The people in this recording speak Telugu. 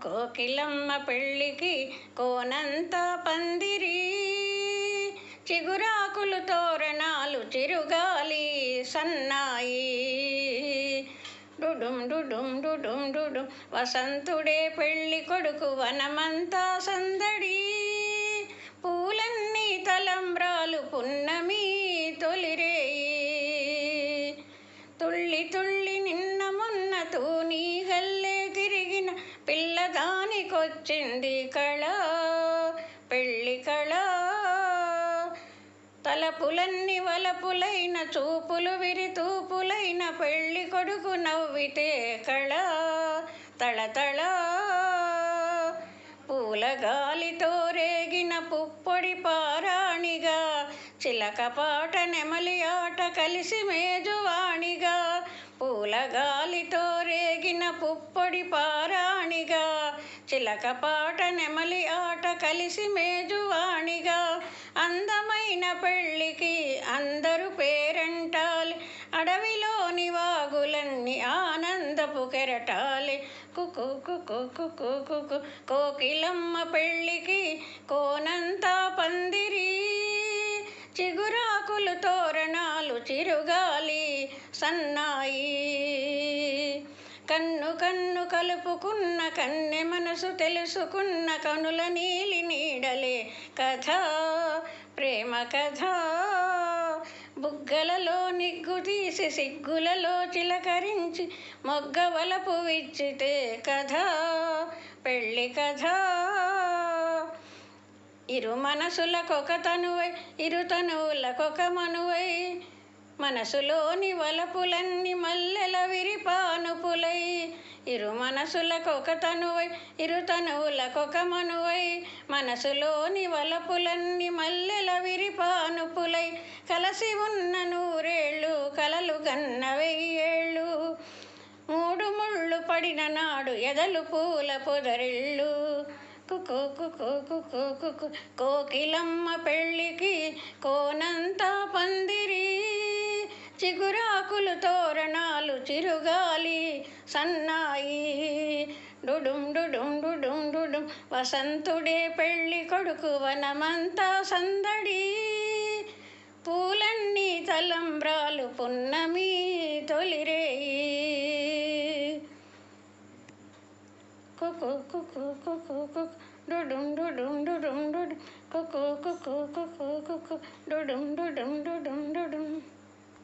కోకిలమ్మ పెళ్ళికి కోనంతా పందిరి, చిగురాకులు తోరణాలు చిరుగాలి సన్నాయి. డుడుం డుడుం డుడుం డుడుం వసంతుడే పెళ్ళి కొడుకు, వనమంతా సందడి, పూలన్నీ తలంబ్రాలు పున్నమి తొలిరేయి. తుళ్ళి తుళ్ళి నిన్న మొన్న తూనీగల్లే తిరిగిన పిల్లదానికొచ్చింది కళ, పెళ్ళి కళ. తలపులన్నీ వలపులైన, చూపులు విరితూపులైన, పెళ్ళి కొడుకు నవ్వితే కళ తళతళ. పూలగాలితో రేగిన పుప్పొడి పారాణిగా, చిలక పాట నెమలి ఆట కలిసి మేజువాణిగా. పూలగాలితో రేగిన పుప్పొడి పారాణిగా, చిలక పాట నెమలి ఆట కలిసి మేజువాణిగా. అందమైన పెళ్ళికి అందరూ పేరంటాలి, అడవిలోని వాగులన్నీ ఆనందపు కెరటాలి. కుకు కుకు కుకు కుకు కోకిలమ్మ పెళ్ళికి కోనంతా పందిరి, చిగురాకులు తోరణాలు చిరుగాలి సన్నాయి. కన్ను కన్ను కలుపుకున్న కన్నె మనసు తెలుసుకున్న కనుల నీలి నీడలే కథ, ప్రేమ కథ. బుగ్గలలో నిగ్గు తీసి సిగ్గులలో చిలకరించి మొగ్గ వలపు విచ్చితే కథ, పెళ్ళి కథ. ఇరు మనసులకొక తనువై, ఇరు తనువులకొక మనువై, మనసులోని వలపులన్నీ మల్లెల విరిపానుపులై. ఇరు మనసులకొక తనువై, ఇరు తనువులకొక మనువై, మనసులోని వలపులన్నీ మల్లెల విరిపానుపులై. కలసి ఉన్న నూరేళ్ళు, కలలు గన్న వెయ్యేళ్ళు, మూడు ముళ్ళు పడిన నాడు ఎదలు పూల పొదరిళ్ళు. కుకు కుకు కుకు కుకు కోకిలమ్మ పెళ్ళికి కోనంతా పందిరి, చిగురాకులు తోరణాలు చిరుగాలి సన్నాయి. డుడుం డుడుం డుడుం డుడుం వసంతుడే పెళ్ళి కొడుకు, వనమంతా సందడి, పూలన్నీ తలంబ్రాలు పున్నమి తొలిరేయి. కుకు కుకు కుకు కుకు డుడుం డుడుం డుడుం డుడుం కుకు కుకు కుకు కుకు డుడుం డుడుం డుడుం డుడుం.